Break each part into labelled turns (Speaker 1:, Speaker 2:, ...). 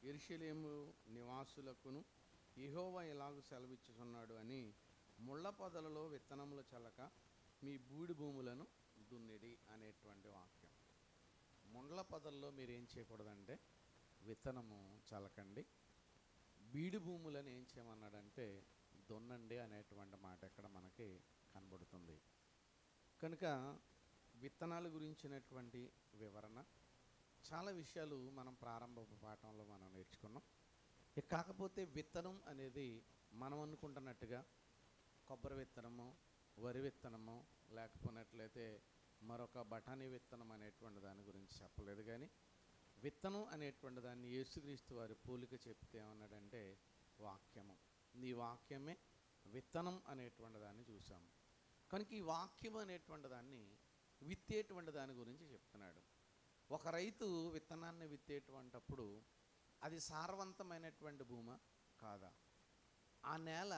Speaker 1: యెరూషలేము నివాసులకును యెహోవా ఇలాగు సెలవిచ్చుచున్నాడు అని ముళ్ళ పొదలలో విత్తనములు చల్లక మీ బూడి భూములను దున్నిడి అనేటువంటి వాక్యం. ముండ్ల పొదల్లో మీరు ఏం చేయకూడదంటే విత్తనము చల్లకండి, బీడు భూములను ఏం చేయమన్నాడంటే దున్నండి అనేటువంటి మాట ఇక్కడ మనకి కనబడుతుంది. కనుక విత్తనాల గురించినటువంటి వివరణ చాలా విషయాలు మనం ప్రారంభ పాఠంలో మనం నేర్చుకున్నాం. కాకపోతే విత్తనం అనేది మనం అనుకుంటున్నట్టుగా కొబ్బరి విత్తనము, వరి విత్తనము, లేకపోయినట్లయితే మరొక బఠానీ విత్తనం అనేటువంటి దాని గురించి చెప్పలేదు. కానీ విత్తనం అనేటువంటి దాన్ని యేసుక్రీస్తు వారి పోలిక చెప్తే ఏమన్నాడంటే వాక్యము, నీ వాక్యమే విత్తనం అనేటువంటి దాన్ని చూసాము. కనుక ఈ వాక్యం అనేటువంటి దాన్ని విత్తేటువంటి దాని గురించి చెప్తున్నాడు. ఒక రైతు విత్తనాన్ని విత్తేటువంటప్పుడు అది సారవంతమైనటువంటి భూమా కాదా, ఆ నేల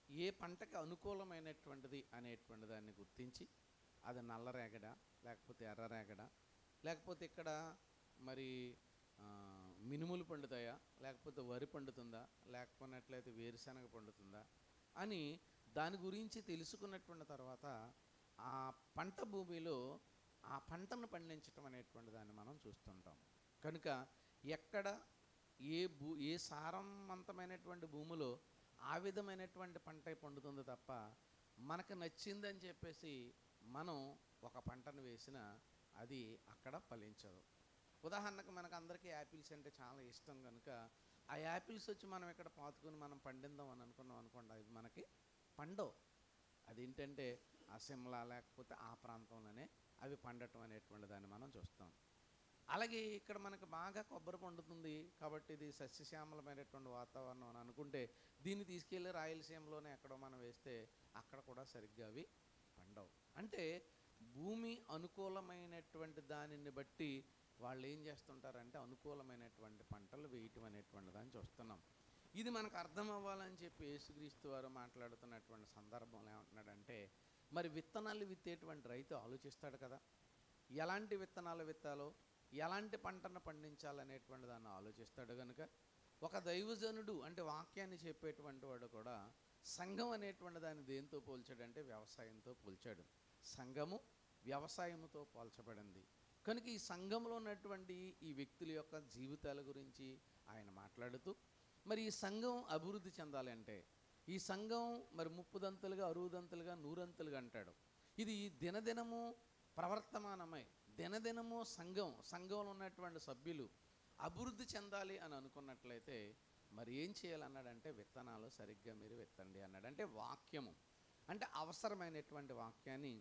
Speaker 1: ఏ పంటకి అనుకూలమైనటువంటిది అనేటువంటి దాన్ని గుర్తించి అది నల్లరేగడా, లేకపోతే ఎర్రరేగడా, లేకపోతే ఇక్కడ మరి మినుములు పండుతాయా, లేకపోతే వరి పండుతుందా, లేకపోయినట్లయితే వేరుశనగ పండుతుందా అని దాని గురించి తెలుసుకున్నటువంటి తర్వాత ఆ పంట భూమిలో ఆ పంటను పండించటం అనేటువంటి దాన్ని మనం చూస్తుంటాం. కనుక ఎక్కడ ఏ సారవంతమైనటువంటి భూమిలో ఆ విధమైనటువంటి పంట పండుతుందో తప్ప మనకు నచ్చిందని చెప్పేసి మనం ఒక పంటను వేసినా అది అక్కడ ఫలించదు. ఉదాహరణకు మనకు అందరికీ యాపిల్స్ అంటే చాలా ఇష్టం కనుక ఆ యాపిల్స్ వచ్చి మనం ఇక్కడ పాతుకొని మనం పండిందాం అని అనుకున్నాం అనుకోండి, అది మనకి పండవు. అదేంటంటే ఆ సిమ్లా లేకపోతే ఆ ప్రాంతంలోనే అవి పండటం అనేటువంటి దాన్ని మనం చూస్తాం. అలాగే ఇక్కడ మనకు బాగా కొబ్బరి పండుతుంది కాబట్టి ఇది సస్యశ్యామలమైనటువంటి వాతావరణం అని అనుకుంటే దీన్ని తీసుకెళ్ళి రాయలసీమలోనే ఎక్కడో మనం వేస్తే అక్కడ కూడా సరిగ్గా అవి పండవు. అంటే భూమి అనుకూలమైనటువంటి దానిని బట్టి వాళ్ళు ఏం చేస్తుంటారంటే అనుకూలమైనటువంటి పంటలు వేయటం అనేటువంటి దాన్ని చూస్తున్నాం. ఇది మనకు అర్థం అవ్వాలని చెప్పి యేసుక్రీస్తు వారు మాట్లాడుతున్నటువంటి సందర్భంలో ఏమంటున్నాడంటే, మరి విత్తనాలు విత్తేటువంటి రైతు ఆలోచిస్తాడు కదా, ఎలాంటి విత్తనాలు విత్తాలో, ఎలాంటి పంటను పండించాలనేటువంటి దాన్ని ఆలోచిస్తాడు. కనుక ఒక దైవజనుడు అంటే వాక్యాన్ని చెప్పేటువంటి వాడు కూడా సంఘం అనేటువంటి దాన్ని దేంతో పోల్చాడంటే వ్యవసాయంతో పోల్చాడు. సంఘము వ్యవసాయంతో పోల్చబడింది. కనుక ఈ సంఘంలో ఉన్నటువంటి ఈ వ్యక్తుల యొక్క జీవితాల గురించి ఆయన మాట్లాడుతూ, మరి ఈ సంఘం అభివృద్ధి చెందాలి అంటే ఈ సంఘం మరి 30దంతలుగా 60దంతలుగా 100అంతలుగా అంటాడు. ఇది దినదినము ప్రవర్తమానమై దినదినము సంఘంలో ఉన్నటువంటి సభ్యులు అభివృద్ధి చెందాలి అని అనుకున్నట్లయితే మరి ఏం చేయాలన్నాడంటే విత్తనాలు సరిగ్గా మీరు విత్తండి అన్నాడు. అంటే వాక్యము అంటే అవసరమైనటువంటి వాక్యాన్ని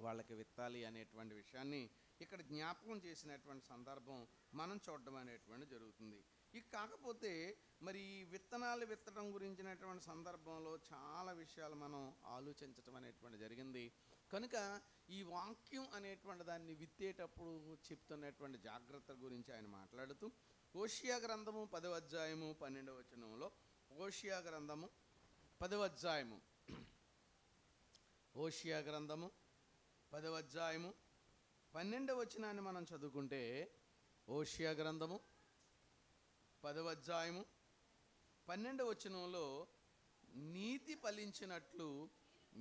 Speaker 1: వాళ్ళకి విత్తాలి అనేటువంటి విషయాన్ని ఇక్కడ జ్ఞాపకం చేసినటువంటి సందర్భం మనం చూడడం అనేటువంటి జరుగుతుంది. కాకపోతే మరి విత్తనాలు విత్తడం గురించినటువంటి సందర్భంలో చాలా విషయాలు మనం ఆలోచించడం అనేటువంటి జరిగింది. కనుక ఈ వాక్యం అనేటువంటి దాన్ని విత్తేటప్పుడు చెప్తున్నటువంటి జాగ్రత్తల గురించి ఆయన మాట్లాడుతూ హోషియా గ్రంథము 10వ అధ్యాయము 12వ వచనంలో హోషియా గ్రంథము 10వ అధ్యాయము 10వ అధ్యాయము 12వ వచనాన్ని మనం చదువుకుంటే హోషియా గ్రంథము 10వ అధ్యాయము 12వ వచనంలో నీతి ఫలించినట్లు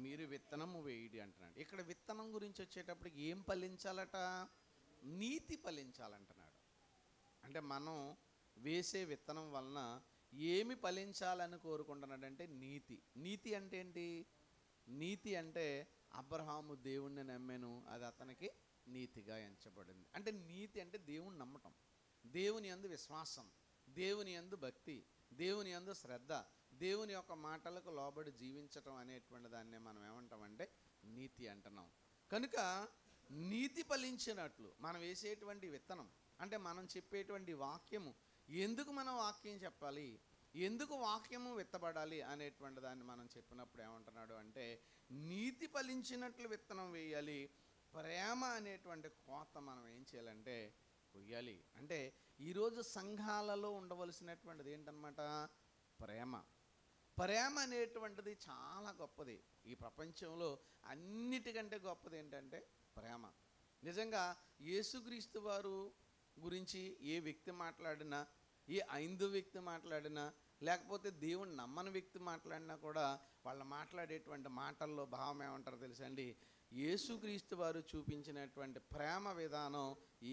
Speaker 1: మీరు విత్తనము వేయడి అంటున్నాడు. ఇక్కడ విత్తనం గురించి వచ్చేటప్పటికి ఏం ఫలించాలట, నీతి ఫలించాలంటున్నాడు. అంటే మనం వేసే విత్తనం వలన ఏమి ఫలించాలని కోరుకుంటున్నాడంటే నీతి అంటే ఏంటి? నీతి అంటే అబ్రహాము దేవుణ్ణి నమ్మాను, అది అతనికి నీతిగా ఎంచబడింది. అంటే నీతి అంటే దేవుణ్ణి నమ్మటం, దేవుని యందు విశ్వాసం, దేవుని యందు భక్తి, దేవుని యందు శ్రద్ధ, దేవుని యొక్క మాటలకు లోబడి జీవించటం అనేటువంటి దాన్నే మనం ఏమంటామంటే నీతి అంటున్నాం. కనుక నీతి ఫలించినట్లు మనం వేసేటువంటి విత్తనం అంటే మనం చెప్పేటువంటి వాక్యము, ఎందుకు మనం వాక్యం చెప్పాలి, ఎందుకు వాక్యము విత్తబడాలి అనేటువంటి దాన్ని మనం చెప్పినప్పుడు ఏమంటున్నాడు అంటే నీతి ఫలించినట్లు విత్తనం వేయాలి, ప్రేమ అనేటువంటి కోత మనం ఏం చేయాలంటే కొయ్యాలి. అంటే ఈరోజు సంఘాలలో ఉండవలసినటువంటిది ఏంటన్నమాట, ప్రేమ అనేటువంటిది చాలా గొప్పది. ఈ ప్రపంచంలో అన్నిటికంటే గొప్పది ఏంటంటే ప్రేమ. నిజంగా యేసుక్రీస్తు వారు గురించి ఏ వ్యక్తి మాట్లాడినా ఈ ఐదు వ్యక్తి మాట్లాడినా లేకపోతే దేవుని నమ్మని వ్యక్తి మాట్లాడినా కూడా వాళ్ళు మాట్లాడేటువంటి మాటల్లో భావం ఏమంటారు తెలుసండి, యేసుక్రీస్తు వారు చూపించినటువంటి ప్రేమ విధానం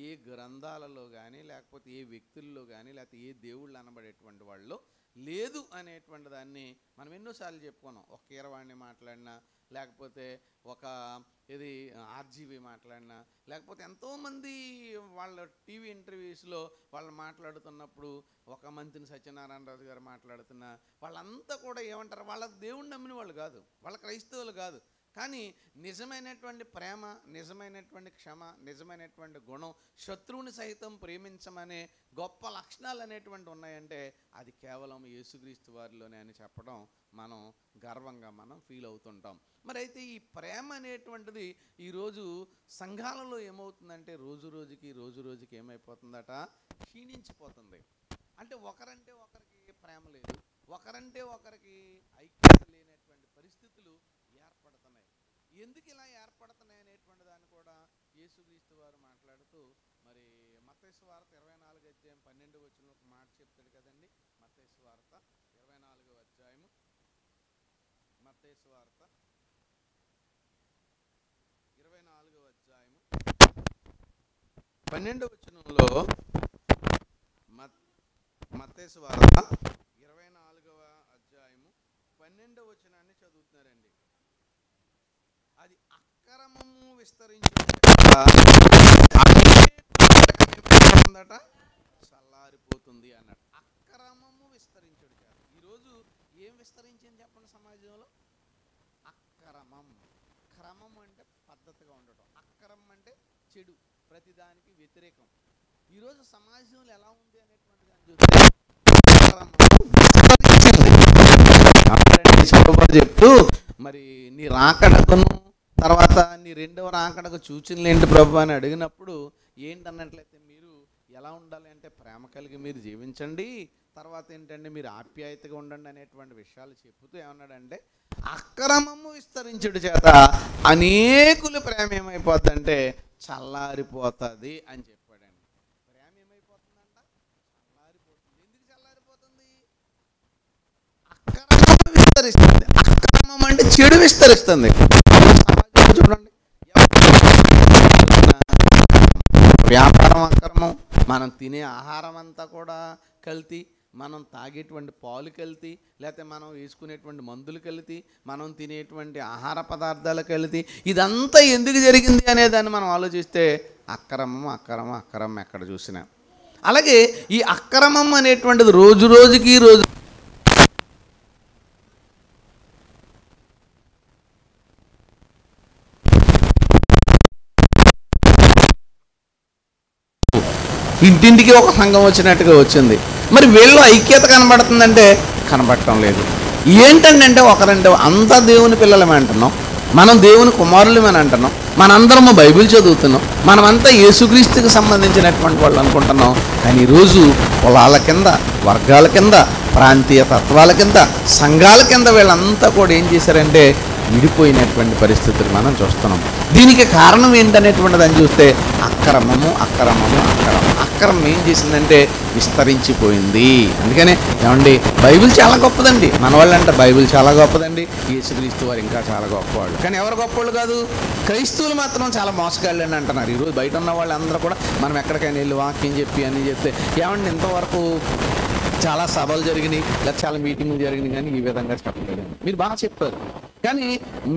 Speaker 1: ఏ గ్రంథాలలో కానీ లేకపోతే ఏ వ్యక్తుల్లో కానీ లేకపోతే ఏ దేవుళ్ళు అనబడేటువంటి వాళ్ళు లేదు అనేటువంటి దాన్ని మనం ఎన్నోసార్లు చెప్పుకున్నాం. ఒక కీరవాణి మాట్లాడినా లేకపోతే ఒక ఇది ఆర్జీవి మాట్లాడినా లేకపోతే ఎంతోమంది వాళ్ళ టీవీ ఇంటర్వ్యూస్లో వాళ్ళు మాట్లాడుతున్నప్పుడు ఒక మంత్రి సత్యనారాయణ రాజు గారు మాట్లాడుతున్నా వాళ్ళంతా కూడా ఏమంటారు, వాళ్ళ దేవుణ్ణి నమ్మిన వాళ్ళు కాదు, వాళ్ళ క్రైస్తవులు కాదు, కానీ నిజమైనటువంటి ప్రేమ, నిజమైనటువంటి క్షమ, నిజమైనటువంటి గుణం, శత్రువుని సైతం ప్రేమించమనే గొప్ప లక్షణాలు అనేటువంటి ఉన్నాయంటే అది కేవలం యేసుక్రీస్తు వారిలోనే అని చెప్పడం మనం గర్వంగా మనం ఫీల్ అవుతుంటాం. మరి అయితే ఈ ప్రేమ అనేటువంటిది ఈరోజు సంఘాలలో ఏమవుతుందంటే రోజు రోజుకి ఏమైపోతుందట, క్షీణించిపోతుంది. అంటే ఒకరంటే ఒకరికి ప్రేమ లేదు, ఒకరంటే ఒకరికి ఐక్యత లేనటువంటి పరిస్థితులు ఏర్పడుతున్నాయి. ఎందుకు ఇలా ఏర్పడుతున్నాయి అనేటువంటి దాన్ని కూడా యేసుక్రీస్తు వారు మాట్లాడుతూ మరి మత్తయి సువార్త 24వ అధ్యాయం 12వ వచనంలో ఒక మాట చెప్తాడు కదండి. మత్తయి సువార్త 24వ అధ్యాయము, మత్తయి సువార్త 24వ అధ్యాయము 12వ వచనంలో మత్తయి సువార్త 24వ అధ్యాయము 12వ వచనాన్ని చదువుతున్నారండి. అది అక్రమము విస్తరించుట చల్లారిపోతుంది అన్నాడు. అక్రమము విస్తరించుడు చేత ఈరోజు ఏం విస్తరించింది చెప్పండి సమాజంలో? అక్రమం. క్రమం అంటే పద్ధతిగా ఉండటం, అక్రమం అంటే చెడు, ప్రతిదానికి వ్యతిరేకం. ఈరోజు సమాజంలో ఎలా ఉంది అనేటువంటి దాన్ని చూస్తే చెప్తూ మరి నీ రాకడకును తర్వాత నీ రెండవ రాకడకు సూచనలు ఏంటి ప్రభు అని అడిగినప్పుడు ఏంటన్నట్లయితే మీరు ఎలా ఉండాలి అంటే ప్రేమ కలిగి మీరు జీవించండి, తర్వాత ఏంటంటే మీరు ఆప్యాయతగా ఉండండి అనేటువంటి విషయాలు చెబుతూ ఏమన్నాడంటే అక్రమము విస్తరించుడు చేత అనేకులు ప్రేమ ఏమైపోతుందంటే చల్లారిపోతుంది అని చెప్పాడండి. ప్రేమ ఏమైపోతుందంట, చల్లారిపోతుంది. ఎందుకు చల్లారిపోతుంది? అక్రమం విస్తరిస్తుంది. అక్రమం అంటే చెడు విస్తరిస్తుంది. చూడండి, వ్యాపారం అక్రమం, మనం తినే ఆహారం అంతా కూడా కల్తీ, మనం తాగేటువంటి పాలు కల్తీ, లేకపోతే మనం వేసుకునేటువంటి మందులు కల్తీ, మనం తినేటువంటి ఆహార పదార్థాలు కల్తీ. ఇదంతా ఎందుకు జరిగింది అనేదాన్ని మనం ఆలోచిస్తే అక్రమం అక్రమం అక్రమం ఎక్కడ చూసినా. అలాగే ఈ అక్రమం అనేటువంటిది రోజు ఇంటింటికి ఒక సంఘం వచ్చినట్టుగా వచ్చింది. మరి వీళ్ళు ఐక్యత కనబడుతుందంటే కనబడటం లేదు. ఏంటంటే ఒకరంటే అంతా దేవుని పిల్లలమే అంటున్నాం, మనం దేవుని కుమారులమని అంటున్నాం, మనందరము బైబిల్ చదువుతున్నాం, మనమంతా యేసుక్రీస్తుకి సంబంధించినటువంటి వాళ్ళు అనుకుంటున్నాం. కానీ ఈరోజు కులాల కింద, వర్గాల కింద, ప్రాంతీయ తత్వాల కింద, సంఘాల కింద వీళ్ళంతా కూడా ఏం చేశారంటే విడిపోయినటువంటి పరిస్థితులు మనం చూస్తున్నాం. దీనికి కారణం ఏంటనేటువంటిది అని చూస్తే అక్రమము అక్రమము అక్రమం. అక్రమం ఏం చేసిందంటే విస్తరించిపోయింది. అందుకనే ఏమండి బైబిల్ చాలా గొప్పదండి, మన వాళ్ళంటే బైబిల్ చాలా గొప్పదండి, యేసుక్రీస్తు వారు ఇంకా చాలా గొప్పవాళ్ళు. కానీ ఎవరు గొప్పవాళ్ళు కాదు, క్రైస్తవులు మాత్రం చాలా మోసగాళ్ళు అని అంటున్నారు. ఈరోజు బయట ఉన్న వాళ్ళందరూ కూడా మనం ఎక్కడికైనా వెళ్ళి వాక్యం చెప్పి అని చెప్తే ఏమండి ఇంతవరకు చాలా సభలు జరిగినాయి, లేదా చాలా మీటింగ్లు జరిగినాయి, కానీ ఈ విధంగా చెప్పలేదు. మీరు బాగా చెప్పారు, కానీ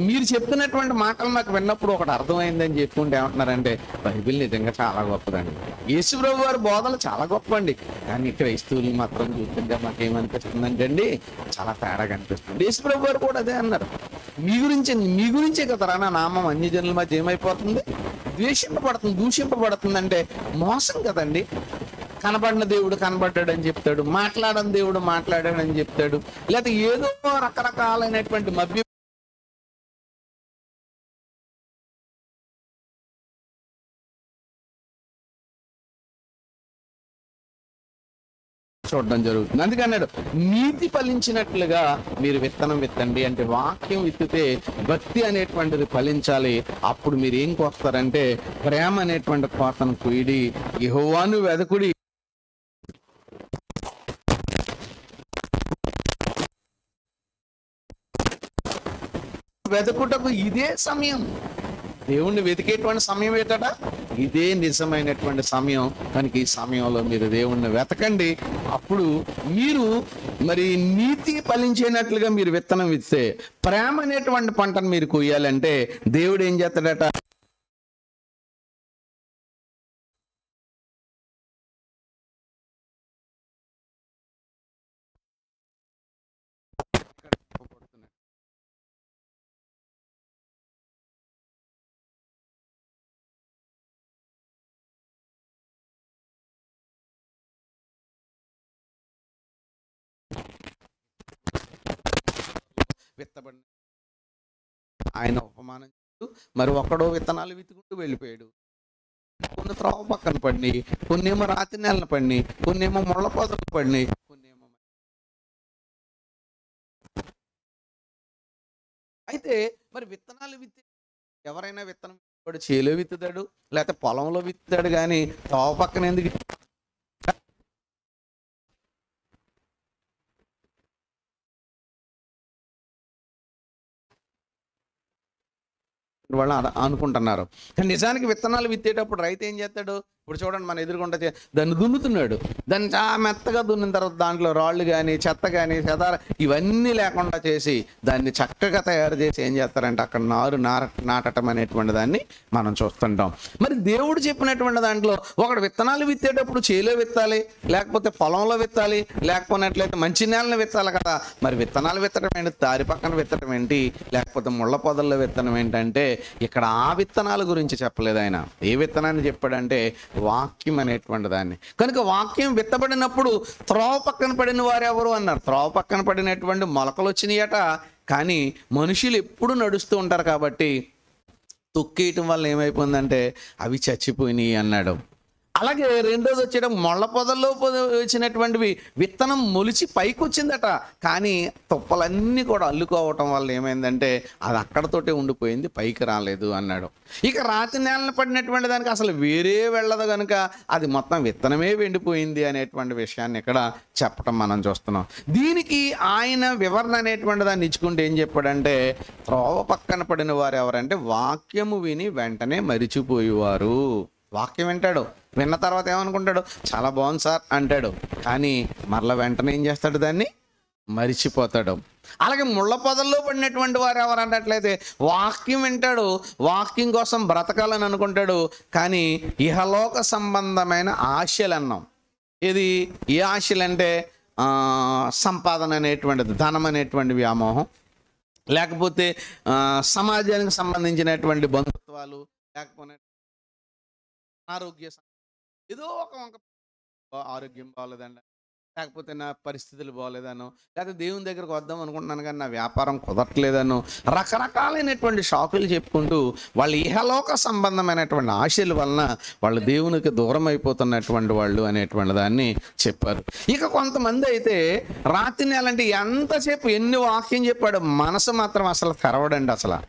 Speaker 1: మీరు చెప్పినటువంటి మాటలు నాకు విన్నప్పుడు ఒకటి అర్థమైందని చెప్పుకుంటే ఏమంటున్నారంటే బైబిల్ నిజంగా చాలా గొప్పదండి, యేసు ప్రభు వారి బోధనలు చాలా గొప్పండి, కానీ క్రైస్తవులు మాత్రం చూస్తుంటే మాకేమనిపిస్తుందంటే అండి చాలా తేడాగా అనిపిస్తుంది. యేసు ప్రభు వారు కూడా అదే అన్నారు, మీ గురించే కదరా నా నామం అన్ని జనుల మధ్య ఏమైపోతుంది, దూషింపబడుతుంది అంటే మోసం కదండి. కనబడిన దేవుడు కనబడ్డాడని చెప్తాడు, మాట్లాడని దేవుడు మాట్లాడాడని చెప్తాడు, లేకపోతే ఏదో రకరకాలైనటువంటి మభ్య చూడడం జరుగుతుంది. అందుకన్నాడు నీతి ఫలించినట్లుగా మీరు విత్తనం విత్తండి అంటే వాక్యం విత్తితే భక్తి అనేటువంటిది ఫలించాలి. అప్పుడు మీరు ఏం కోస్తారంటే ప్రేమ అనేటువంటి కోతను కొయ్యడి, యెహోవాను వెదకుడి. వెతుకుటకు ఇదే సమయం. దేవుణ్ణి వెతికేటువంటి సమయం ఏంటట? ఇదే నిజమైనటువంటి సమయం. కనుక ఈ సమయంలో మీరు దేవుణ్ణి వెతకండి. అప్పుడు మీరు మరి నీతి ఫలించేనట్లుగా మీరు విత్తనం విత్తే, ప్రేమ అనేటువంటి పంటను మీరు కొయ్యాలంటే దేవుడు ఏం చేస్తాడట? విత్తబడి ఆయన ఉపమానం చేస్తూ మరి ఒకడో విత్తనాలు విత్తుకుంటూ వెళ్ళిపోయాడు. కొన్ని త్రోవ పక్కన పడినాయి, కొన్నేమో రాతి నేలను పడినాయి, కొన్నేమో ముళ్ళ పొదలు పడినాయి, కొన్నేమో. అయితే మరి విత్తనాలు విత్తి ఎవరైనా విత్తనం విత్తాడు, చేలో విత్తుతాడు, లేకపోతే పొలంలో విత్తుతాడు, కానీ త్రోవ పక్కన ఎందుకు? వాళ్ళు అనుకుంటున్నారు. కానీ నిజానికి విత్తనాలు విత్తేటప్పుడు రైతు ఏం చేస్తాడు? ఇప్పుడు చూడండి, మన ఎదురుగుండా దాన్ని దున్నుతున్నాడు. దాన్ని చాలా మెత్తగా దున్నిన తర్వాత దాంట్లో రాళ్ళు కానీ చెత్త కానీ చెదార ఇవన్నీ లేకుండా చేసి దాన్ని చక్కగా తయారు చేసి ఏం చేస్తారంటే అక్కడ నాటటం అనేటువంటి దాన్ని మనం చూస్తుంటాం. మరి దేవుడు చెప్పినటువంటి దాంట్లో ఒకడు విత్తనాలు విత్తేటప్పుడు చేలో విత్తాలి, లేకపోతే పొలంలో విత్తాలి, లేకపోయినట్లయితే మంచి నేలను విత్తాలి కదా. మరి విత్తనాలు విత్తడం ఏంటి? దారి పక్కన విత్తడం ఏంటి? లేకపోతే ముళ్ళ పొదల్లో విత్తనం ఏంటంటే ఇక్కడ ఆ విత్తనాల గురించి చెప్పలేదు ఆయన. ఏ విత్తనాన్ని చెప్పాడంటే వాక్యం అనేటువంటి దాన్ని. కనుక వాక్యం విత్తబడినప్పుడు త్రోవ పక్కన పడిన వారు ఎవరు అన్నారు? త్రోవ పక్కన పడినటువంటి మొలకలు వచ్చినాయట. కానీ మనుషులు ఎప్పుడు నడుస్తూ ఉంటారు కాబట్టి తొక్కేయటం వల్ల ఏమైపోయిందంటే అవి చచ్చిపోయినాయి అన్నాడు. అలాగే రెండోది వచ్చేయడం ముళ్ళ పొదల్లో వచ్చినటువంటివి విత్తనం మొలిచి పైకి వచ్చిందట. కానీ తుప్పలన్నీ కూడా అల్లుకోవటం వల్ల ఏమైందంటే అది అక్కడతోటే ఉండిపోయింది, పైకి రాలేదు అన్నాడు. ఇక రాతి నేలను పడినటువంటి దానికి అసలు వేరే వెళ్ళదు కనుక అది మొత్తం విత్తనమే వెండిపోయింది అనేటువంటి విషయాన్ని ఇక్కడ చెప్పటం మనం చూస్తున్నాం. దీనికి ఆయన వివరణ అనేటువంటి దాన్ని ఇచ్చుకుంటే ఏం చెప్పాడంటే త్రోవ పక్కన పడిన వారు ఎవరంటే వాక్యము విని వెంటనే మరిచిపోయేవారు. వాక్యం వింటాడు, విన్న తర్వాత ఏమనుకుంటాడు? చాలా బాగుంది సార్ అంటాడు. కానీ మరలా వెంటనే ఏం చేస్తాడు? దాన్ని మరిచిపోతాడు. అలాగే ముళ్ళ పొదల్లో పడినటువంటి వారు ఎవరు అన్నట్లయితే వాక్యం వింటాడు, వాక్యం కోసం బ్రతకాలని అనుకుంటాడు. కానీ ఇహలోక సంబంధమైన ఆశలు అన్నాం. ఇది ఏ ఆశలు అంటే సంపాదన అనేటువంటిది, ధనం అనేటువంటి వ్యామోహం, లేకపోతే సమాజానికి సంబంధించినటువంటి బంధుత్వాలు, లేకపోతే ఆరోగ్య ఏదో ఒక ఆరోగ్యం బాగోలేదండి, లేకపోతే నా పరిస్థితులు బాగోలేదనో, లేకపోతే దేవుని దగ్గరకు వద్దాం అనుకుంటున్నాను కానీ నా వ్యాపారం కుదరట్లేదనో, రకరకాలైనటువంటి షాకులు చెప్పుకుంటూ వాళ్ళ ఇహలోక సంబంధమైనటువంటి ఆశల వలన వాళ్ళు దేవునికి దూరం అయిపోతున్నటువంటి వాళ్ళు అనేటువంటి దాన్ని చెప్పారు. ఇక కొంతమంది అయితే రాత్రి నెలంటే ఎంతసేపు ఎన్ని వాక్యం చెప్పాడు, మనసు మాత్రం అసలు తెరవడండి. అసలు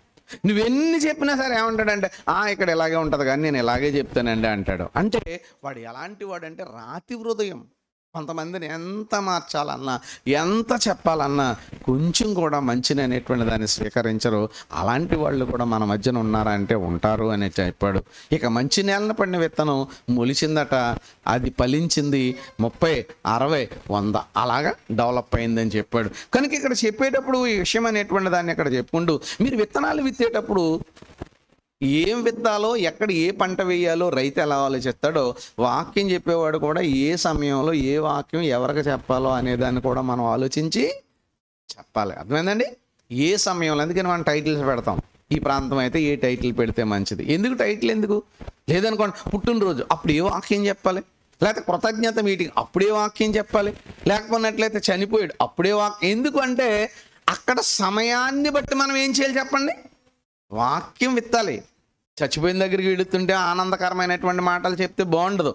Speaker 1: నువ్వెన్ని చెప్పినా సరే ఏమంటాడంటే ఇక్కడ ఇలాగే ఉంటుంది కానీ నేను ఇలాగే చెప్తానండి అంటాడు. అంటే వాడు ఎలాంటి వాడంటే రాతి హృదయం. కొంతమందిని ఎంత మార్చాలన్నా, ఎంత చెప్పాలన్నా కొంచెం కూడా మంచిని అనేటువంటి దాన్ని స్వీకరించరు. అలాంటి వాళ్ళు కూడా మన మధ్యన ఉన్నారా అంటే ఉంటారు అని చెప్పాడు. ఇక మంచి నేలన పడిన విత్తనం మొలిచిందట, అది ఫలించింది 30, 60, 100 అలాగా డెవలప్ అయిందని చెప్పాడు. కనుక ఇక్కడ చెప్పేటప్పుడు ఈ విషయం అనేటువంటి దాన్ని ఇక్కడ చెప్పుకుంటూ మీరు విత్తనాలు విత్తేటప్పుడు ఏం విత్తాలో, ఎక్కడ ఏ పంట వేయాలో రైతు ఎలా ఆలోచిస్తాడో వాక్యం చెప్పేవాడు కూడా ఏ సమయంలో ఏ వాక్యం ఎవరికి చెప్పాలో అనేదాన్ని కూడా మనం ఆలోచించి చెప్పాలి. అర్థమైందండి? ఏ సమయంలో. అందుకని మనం టైటిల్స్ పెడతాం. ఈ ప్రాంతం అయితే ఏ టైటిల్ పెడితే మంచిది. ఎందుకు టైటిల్ ఎందుకు? లేదనుకోండి పుట్టినరోజు అప్పుడు ఏ వాక్యం చెప్పాలి, లేకపోతే కృతజ్ఞత మీటింగ్ అప్పుడే వాక్యం చెప్పాలి, లేకపోయినట్లయితే చనిపోయాడు అప్పుడే వాక్యం. ఎందుకు అంటే అక్కడ సమయాన్ని బట్టి మనం ఏం చేయాలి చెప్పండి? వాక్యం విత్తాలి. చచ్చిపోయిన దగ్గరికి వెళుతుంటే ఆనందకరమైనటువంటి మాటలు చెప్తే బాగుండదు.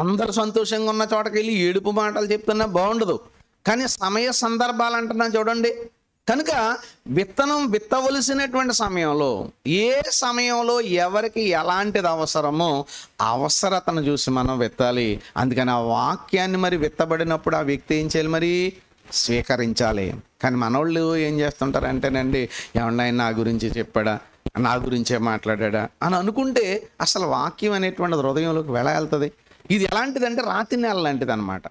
Speaker 1: అందరూ సంతోషంగా ఉన్న చోటకి వెళ్ళి ఏడుపు మాటలు చెప్తున్నా బాగుండదు. కానీ సమయ సందర్భాలు అంటున్నా చూడండి. కనుక విత్తనం విత్తవలసినటువంటి సమయంలో, ఏ సమయంలో ఎవరికి ఎలాంటిది అవసరమో అవసరతను చూసి మనం విత్తాలి. అందుకని ఆ వాక్యాన్ని మరి విత్తబడినప్పుడు ఆ వ్యక్తి ఏం చేయాలి? మరి స్వీకరించాలి. కానీ మనోళ్ళు ఏం చేస్తుంటారంటేనండి, ఏమన్నా ఆయన నా గురించి చెప్పాడా, నా గురించే మాట్లాడా అని అనుకుంటే అసలు వాక్యం అనేటువంటిది హృదయంలోకి వెళ్తుంది. ఇది ఎలాంటిదంటే రాతి నేల లాంటిది అనమాట.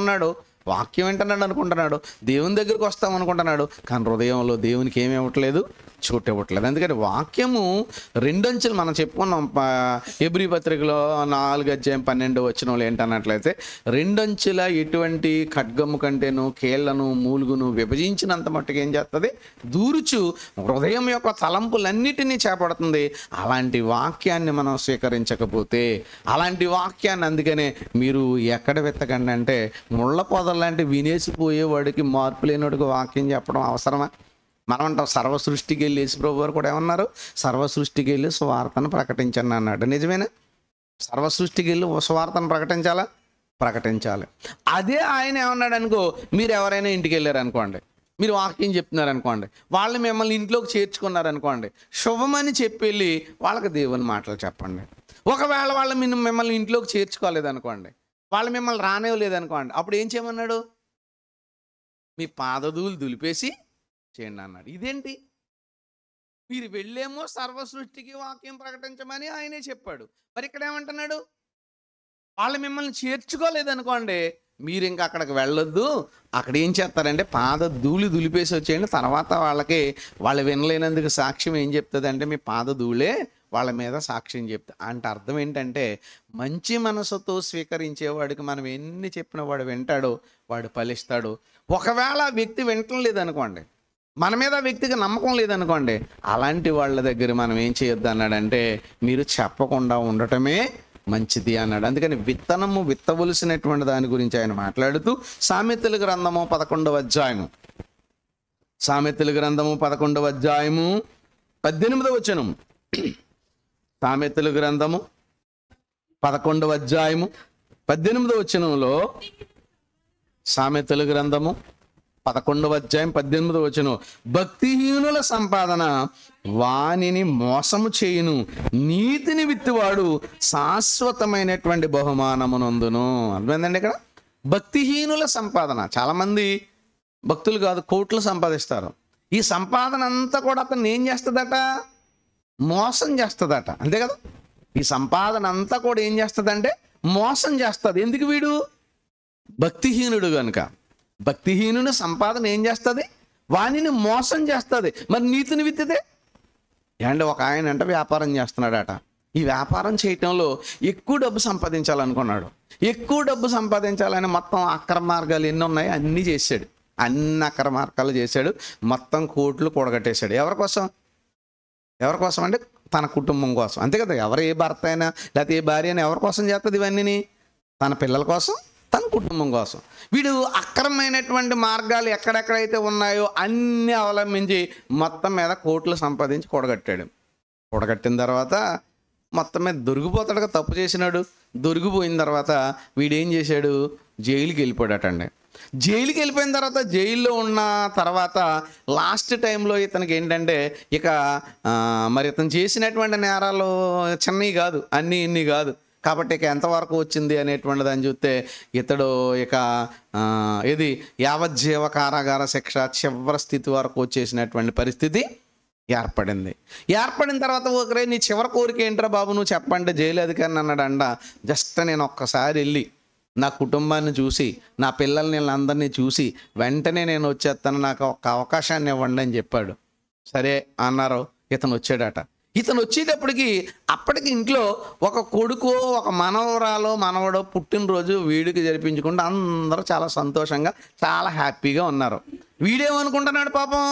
Speaker 1: ఉన్నాడు, వాక్యం వింటున్నాడు అనుకుంటున్నాడు, దేవుని దగ్గరికి వస్తాం అనుకుంటున్నాడు, కానీ హృదయంలో దేవునికి ఏమి ఇవ్వట్లేదు, చోటు ఇవ్వట్లేదు. అందుకని వాక్యము రెండంచులు మనం చెప్పుకున్నాం. హెబ్రీ పత్రికలో 4:12 ఏంటన్నట్లయితే, రెండంచుల ఎటువంటి ఖడ్గము కంటేను కీళ్లను మూలుగును విభజించినంత మట్టుకు ఏం చేస్తుంది, దూరుచు హృదయం యొక్క తలంపులన్నిటినీ చేపడుతుంది. అలాంటి వాక్యాన్ని మనం స్వీకరించకపోతే, అలాంటి వాక్యాన్ని అందుకనే మీరు ఎక్కడ వెతకండి అంటే, ముళ్ళ పొదల లాంటి వినేసిపోయేవాడికి, మార్పు లేనివాడికి వాక్యం చెప్పడం అవసరమా? మనం అంటాం సర్వసృష్టికి వెళ్ళి యేసుప్రభు వారు కూడా ఏమన్నారు, సర్వసృష్టికి వెళ్ళి సువార్తను ప్రకటించండి అన్నాడు. నిజమేనా? సర్వసృష్టికి వెళ్ళి సువార్తను ప్రకటించాలి. అదే ఆయన ఏమన్నాడు అనుకో, మీరు ఎవరైనా ఇంటికి వెళ్ళారు అనుకోండి, మీరు వాక్యం చెప్తున్నారు అనుకోండి, వాళ్ళు మిమ్మల్ని ఇంట్లోకి చేర్చుకున్నారు అనుకోండి, శుభమని చెప్పి వెళ్ళి వాళ్ళకి దేవుని మాటలు చెప్పండి. ఒకవేళ వాళ్ళు మిమ్మల్ని ఇంట్లోకి చేర్చుకోలేదు అనుకోండి, వాళ్ళు మిమ్మల్ని రానివ్వలేదనుకోండి, అప్పుడు ఏం చేయమన్నాడు, మీ పాదధూళి దులిపేసి చేయండి అన్నాడు. ఇదేంటి, మీరు వెళ్ళేమో సర్వసృష్టికి వాక్యం ప్రకటించమని ఆయనే చెప్పాడు, మరి ఇక్కడ ఏమంటున్నాడు, వాళ్ళు మిమ్మల్ని చేర్చుకోలేదనుకోండి, మీరు ఇంకా అక్కడికి వెళ్ళొద్దు, అక్కడ ఏం చేస్తారంటే పాదధూళి దులిపేసి వచ్చేయండి. తర్వాత వాళ్ళు వినలేనందుకు సాక్ష్యం ఏం చెప్తుంది అంటే, మీ పాదధూళే వాళ్ళ మీద సాక్ష్యం చెప్తా. అంటే అర్థం ఏంటంటే, మంచి మనసుతో స్వీకరించేవాడికి మనం ఎన్ని చెప్పినా వాడు వింటాడు, వాడు ఫలిస్తాడు. ఒకవేళ ఆ వ్యక్తి వినటం లేదనుకోండి, మన మీద ఆ వ్యక్తికి నమ్మకం లేదనుకోండి, అలాంటి వాళ్ళ దగ్గర మనం ఏం చేయొద్దు అన్నాడంటే, మీరు చెప్పకుండా ఉండటమే మంచిది అన్నాడు. అందుకని విత్తనము విత్తవలసినటువంటి దాని గురించి ఆయన మాట్లాడుతూ, సామెతల గ్రంథము 11వ అధ్యాయము, సామెతల గ్రంథము 11వ అధ్యాయము 18వ వచనం, సామెతల గ్రంథము 11వ అధ్యాయము 18వ వచనంలో, సామెతల గ్రంథము 11వ అధ్యాయం 18వ వచనం, భక్తిహీనుల సంపాదన వానిని మోసము చేయును, నీతిని విత్తువాడు శాశ్వతమైనటువంటి బహుమానమునందును. అర్థమైందండి? ఇక్కడ భక్తిహీనుల సంపాదన, చాలామంది భక్తులు కాదు కోట్లు సంపాదిస్తారు. ఈ సంపాదన అంతా కూడా అతను ఏం చేస్తుందట, మోసం చేస్తుందట. అంతే కదా, ఈ సంపాదన అంతా కూడా ఏం చేస్తుందంటే మోసం చేస్తుంది. ఎందుకు? వీడు భక్తిహీనుడు కనుక. భక్తిహీనుని సంపాదన ఏం చేస్తుంది, వానిని మోసం చేస్తుంది. మరి నీతిని విత్తితే అండ్ ఒక ఆయన అంటే వ్యాపారం చేస్తున్నాడట. ఈ వ్యాపారం చేయటంలో ఎక్కువ డబ్బు సంపాదించాలనుకున్నాడు. ఎక్కువ డబ్బు సంపాదించాలని మొత్తం అక్రమ మార్గాలు ఎన్ని ఉన్నాయో అన్నీ చేశాడు. అన్ని అక్రమ మార్గాలు చేశాడు. మొత్తం కోట్లు కూడగట్టేశాడు. ఎవరి కోసం అంటే తన కుటుంబం కోసం. అంతే కదా, ఎవరు ఏ భర్త అయినా లేకపోతే ఏ భార్య అయినా ఎవరి కోసం చేస్తుంది ఇవన్నీ? తన పిల్లల కోసం, తన కుటుంబం కోసం. వీడు అక్రమమైనటువంటి మార్గాలు ఎక్కడెక్కడైతే ఉన్నాయో అన్నీ అవలంబించి మొత్తం మీద కోట్లు సంపాదించి కూడగట్టాడు. కూడగట్టిన తర్వాత మొత్తం మీద దొరికిపోతాడుగా, తప్పు చేసినాడు. దొరికిపోయిన తర్వాత వీడేం చేశాడు, జైలుకి వెళ్ళిపోయాడటండి. జైలుకి వెళ్ళిపోయిన తర్వాత, జైల్లో ఉన్న తర్వాత లాస్ట్ టైంలో ఇతనికి ఏంటంటే ఇక మరి ఇతను చేసినటువంటి నేరాలు చిన్నవి కాదు, అన్నీ ఇన్ని కాదు. కాబట్టి ఇక ఎంతవరకు వచ్చింది అనేటువంటి దాన్ని చూస్తే ఇతడు ఇక ఇది యావజ్జీవ కారాగార శిక్ష చివరి స్థితి వరకు వచ్చేసినటువంటి పరిస్థితి ఏర్పడిన తర్వాత ఒకరే నీ చివరి కోరిక ఏంట్రా బాబు నువ్వు చెప్పంటే జైలు అధికారిని అన్నాడంట. జస్ట్ నేను ఒక్కసారి వెళ్ళి నా కుటుంబాన్ని చూసి నా పిల్లల్ని అందరినీ చూసి వెంటనే నేను వచ్చేస్తాను, నాకు ఒక అవకాశాన్ని ఇవ్వండి అని చెప్పాడు. సరే అన్నారు. ఇతను వచ్చాడట. ఇతను వచ్చేటప్పటికి అప్పటికి ఇంట్లో ఒక కొడుకు ఒక మనవడో పుట్టినరోజు వీడికి జరిపించుకుంటూ అందరూ చాలా సంతోషంగా చాలా హ్యాపీగా ఉన్నారు. వీడేమనుకుంటున్నాడు పాపం,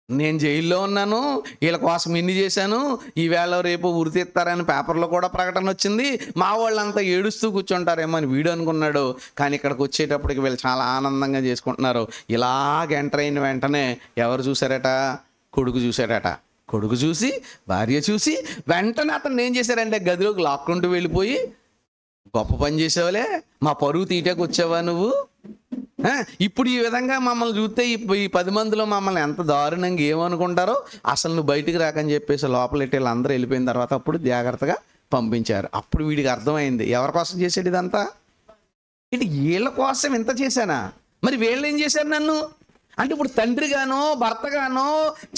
Speaker 1: నేను జైల్లో ఉన్నాను, వీళ్ళ కోసం ఇన్ని చేశాను, ఈవేళ రేపు ఉరి తీస్తారని పేపర్లో కూడా ప్రకటన వచ్చింది, మా వాళ్ళంతా ఏడుస్తూ కూర్చుంటారేమో అని వీడు అనుకున్నాడు. కానీ ఇక్కడికి వచ్చేటప్పటికి వీళ్ళు చాలా ఆనందంగా చేసుకుంటున్నారు. ఇలాగ ఎంటర్ అయిన వెంటనే ఎవరు చూశారట, కొడుకు చూశారట. కొడుకు చూసి భార్య చూసి వెంటనే అతను ఏం చేశారంటే గదిలోకి లాక్కుంటూ వెళ్ళిపోయి, గొప్ప పని చేసావులే, మా పరువు తీటకు వచ్చావా నువ్వు, ఇప్పుడు ఈ విధంగా మమ్మల్ని చూస్తే ఈ 10 మందిలో మమ్మల్ని ఎంత దారుణంగా ఏమనుకుంటారో, అసలు నువ్వు బయటికి రాకని చెప్పేసి లోపలెట్టి వీళ్ళందరూ వెళ్ళిపోయిన తర్వాత అప్పుడు జాగ్రత్తగా పంపించారు. అప్పుడు వీడికి అర్థమైంది ఎవరి కోసం చేసాడు ఇదంతా, ఇటు వీళ్ళ కోసం ఇంత చేశానా, మరి వీళ్ళు ఏం చేశారు నన్ను అంటే ఇప్పుడు తండ్రిగానో భర్తగానో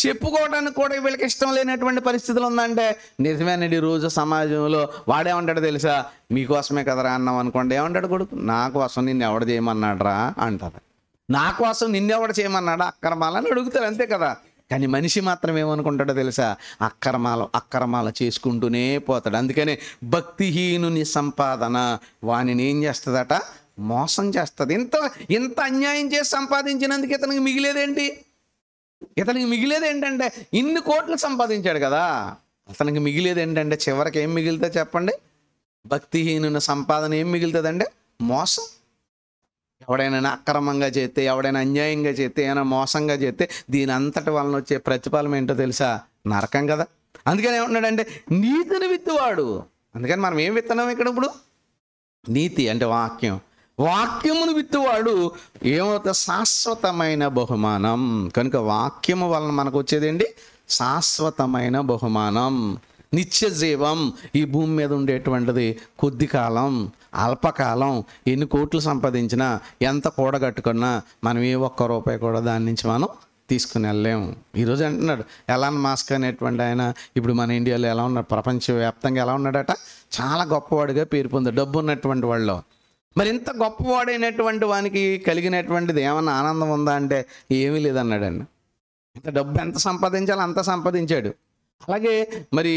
Speaker 1: చెప్పుకోవడానికి కూడా వీళ్ళకి ఇష్టం లేనటువంటి పరిస్థితులు ఉందంటే నిజమేనండి. రోజు సమాజంలో వాడేమంటాడు తెలుసా, మీకోసమే కదరా అన్నాం అనుకోండి, ఏమంటాడు కొడుకు, నా కోసం నిన్ను ఎవడ చేయమన్నాడరా అంటారు. నా కోసం నిన్నెవడ చేయమన్నాడా అక్రమాలని అడుగుతారు, అంతే కదా. కానీ మనిషి మాత్రం ఏమనుకుంటాడో తెలుసా, అక్రమాలు చేసుకుంటూనే పోతాడు. అందుకనే భక్తిహీనుని సంపాదన వానిని ఏం చేస్తుందట, మోసం చేస్తుంది. ఇంత అన్యాయం చేసి సంపాదించినందుకు ఇతనికి మిగిలేదేంటి, ఇతనికి మిగిలేది ఏంటంటే ఇన్ని కోట్లు సంపాదించాడు కదా, అతనికి మిగిలేది ఏంటంటే చివరికి ఏం మిగులుతుంది చెప్పండి, భక్తిహీనుని సంపాదన ఏం మిగులుతుందంటే మోసం. ఎవడైనా అక్రమంగా చేస్తే, ఎవడైనా అన్యాయంగా చేస్తే, ఏమైనా మోసంగా చేస్తే దీని అంతటి వలన వచ్చే ప్రతిఫలం ఏంటో తెలుసా, నరకం కదా. అందుకని ఏమంటున్నాడంటే నీతిని విత్తువాడు. అందుకని మనం ఏం విత్తనాం ఇక్కడ ఇప్పుడు, నీతి అంటే వాక్యమును విత్తువాడు ఏమవుతుంది, శాశ్వతమైన బహుమానం. కనుక వాక్యము వలన మనకు వచ్చేదేంటి, శాశ్వతమైన బహుమానం, నిత్య జీవం. ఈ భూమి మీద ఉండేటువంటిది కొద్ది కాలం, అల్పకాలం. ఎన్ని కోట్లు సంపాదించినా, ఎంత కూడగట్టుకున్నా మనం ఏ ఒక్క రూపాయి కూడా దాని నుంచి మనం తీసుకుని వెళ్ళలేము. ఈరోజు అంటున్నాడు ఎలాన్ మాస్క్ అనేటువంటి ఆయన, ఇప్పుడు మన ఇండియాలో ఎలా ఉన్నాడు, ప్రపంచవ్యాప్తంగా ఎలా ఉన్నాడట, చాలా గొప్పవాడిగా పేరు పొందాడు డబ్బు ఉన్నటువంటి వాళ్ళు. మరి ఇంత గొప్పవాడైనటువంటి వానికి కలిగినటువంటిది ఏమన్నా ఆనందం ఉందా అంటే ఏమీ లేదన్నాడండి. ఇంత డబ్బు ఎంత సంపాదించాలో అంత సంపాదించాడు. అలాగే మరి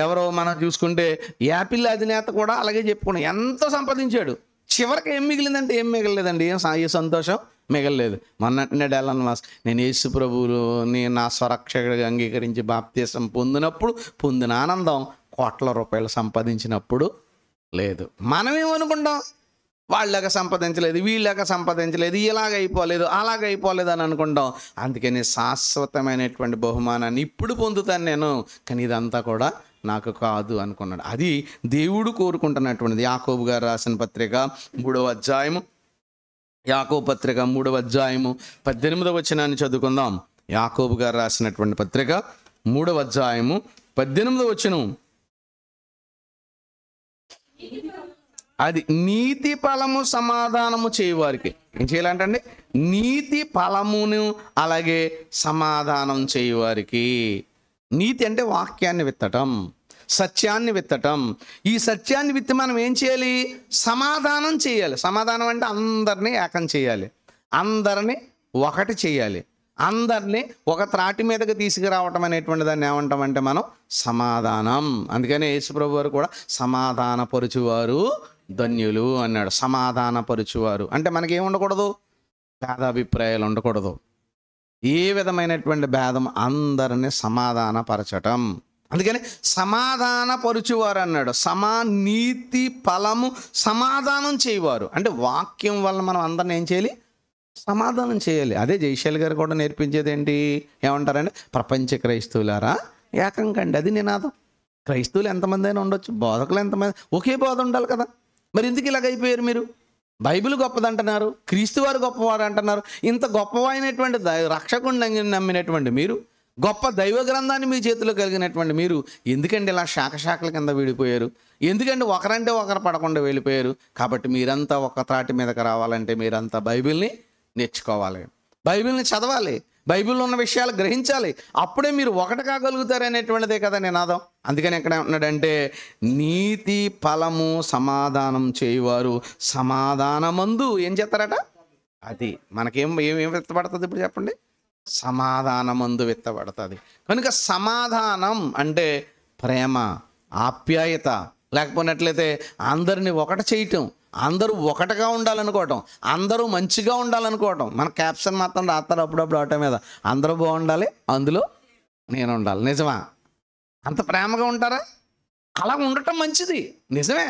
Speaker 1: ఎవరో మనం చూసుకుంటే యాపిల్ అధినేత కూడా అలాగే చెప్పుకున్నాడు, ఎంతో సంపాదించాడు, చివరికి ఏం మిగిలిందంటే ఏం మిగలలేదండి, ఏ సంతోషం మిగలలేదు. మొన్నటినాడు ఎలాన్ మస్క్, నేను యేసు ప్రభువుని నా స్వరక్షకుడిగా అంగీకరించి బాప్తీసం పొందిన ఆనందం కోట్ల రూపాయలు సంపాదించినప్పుడు లేదు. మనమేమనుకుంటాం, వాళ్ళగా సంపాదించలేదు, వీళ్ళగా సంపాదించలేదు, ఇలాగ అయిపోలేదు, అలాగ అయిపోలేదు అని అనుకుంటాం. అందుకని శాశ్వతమైనటువంటి బహుమానాన్ని ఇప్పుడు పొందుతాను నేను, కానీ ఇదంతా కూడా నాకు కాదు అనుకున్నాడు. అది దేవుడు కోరుకుంటున్నటువంటిది. యాకోబు గారు రాసిన పత్రిక 3వ అధ్యాయము, యాకోబు పత్రిక 3వ అధ్యాయము 18వ వచనాన్ని చదువుకుందాం. యాకోబు గారు రాసినటువంటి పత్రిక 3వ అధ్యాయము 18వ వచనం. అది నీతి ఫలము సమాధానము చేయువారికి. ఏం చేయాలంటే నీతి ఫలమును అలాగే సమాధానం చేయువారికి. నీతి అంటే వాక్యాన్ని విత్తటం, సత్యాన్ని విత్తటం. ఈ సత్యాన్ని విత్తి మనం ఏం చేయాలి, సమాధానం చేయాలి. సమాధానం అంటే అందరినీ ఏకం చేయాలి, అందరినీ ఒకటి చేయాలి, అందరినీ ఒక త్రాటి మీదకి తీసుకురావటం అనేటువంటి దాన్ని ఏమంటామంటే మనం సమాధానం. అందుకనే యేసుప్రభు వారు కూడా సమాధానపరుచువారు ధన్యులు అన్నాడు. సమాధానపరుచువారు అంటే మనకేం ఉండకూడదు, భేదాభిప్రాయాలు ఉండకూడదు, ఏ విధమైనటువంటి భేదం, అందరినీ సమాధానపరచటం. అందుకని సమాధానపరుచువారు అన్నాడు. నీతి ఫలము సమాధానం చేయవారు అంటే వాక్యం వల్ల మనం అందరిని ఏం చేయాలి, సమాధానం చేయాలి. అదే జైశాల్ గారు కూడా నేర్పించేది ఏంటి, ఏమంటారంటే ప్రపంచ క్రైస్తవులారా ఏకం కండి. అది నినాదం. క్రైస్తవులు ఎంతమంది అయినా ఉండొచ్చు, బోధకులు ఎంతమంది, ఒకే బోధ ఉండాలి కదా. మరి ఎందుకు ఇలాగైపోయారు మీరు? బైబిల్ గొప్పదంటున్నారు, క్రీస్తు వారు గొప్పవారు అంటున్నారు. ఇంత గొప్పవైనటువంటి రక్షకుడిని నమ్మినటువంటి మీరు, గొప్ప దైవ గ్రంథాన్ని మీ చేతిలో కలిగినటువంటి మీరు ఎందుకంటే ఇలా శాఖల కింద విడిపోయారు? ఎందుకంటే ఒకరంటే ఒకరు పడకుండా వెళ్ళిపోయారు? కాబట్టి మీరంతా ఒక త్రాటి మీదకి రావాలంటే మీరంతా బైబిల్ని నేర్చుకోవాలి, బైబిల్ని చదవాలి, బైబిల్లో ఉన్న విషయాలు గ్రహించాలి. అప్పుడే మీరు ఒకటి కాగలుగుతారు అనేటువంటిదే కదా నినాదం. అందుకని ఎక్కడ ఉన్నాడంటే నీతి ఫలము సమాధానం చేయువారు సమాధానమందు ఏం చేస్తారట, అది మనకేం ఏం విత్తబడుతుంది ఇప్పుడు చెప్పండి, సమాధానమందు విత్తబడుతుంది. కనుక సమాధానం అంటే ప్రేమ, ఆప్యాయత, లేకపోయినట్లయితే అందరినీ ఒకటి చేయటం, అందరూ ఒకటిగా ఉండాలనుకోవటం, అందరూ మంచిగా ఉండాలనుకోవటం. మన క్యాప్షన్ మాత్రం రాస్తారు అప్పుడప్పుడు ఆటో మీద, అందరూ బాగుండాలి అందులో నేను ఉండాలి. నిజమా? అంత ప్రేమగా ఉంటారా? అలా ఉండటం మంచిది, నిజమే.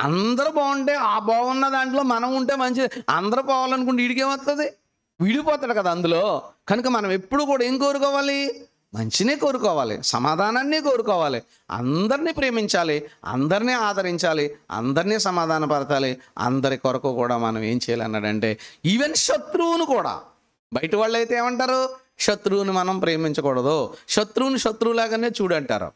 Speaker 1: అందరూ బాగుంటే ఆ బాగున్న దాంట్లో మనం ఉంటే మంచిది. అందరూ పోవాలనుకుంటే వీడికేమవుతుంది, విడిపోతాడు కదా అందులో. కనుక మనం ఎప్పుడు కూడా ఏం కోరుకోవాలి, మంచినే కోరుకోవాలి, సమాధానాన్ని కోరుకోవాలి, అందరినీ ప్రేమించాలి, అందరినీ ఆదరించాలి, అందరినీ సమాధానపరచాలి. అందరి కొరకు కూడా మనం ఏం చేయాలన్నాడంటే ఈవెన్ శత్రువును కూడా, బయట వాళ్ళు అయితే ఏమంటారు, శత్రువుని మనం ప్రేమించకూడదు, శత్రువుని శత్రువులాగానే చూడంటారు.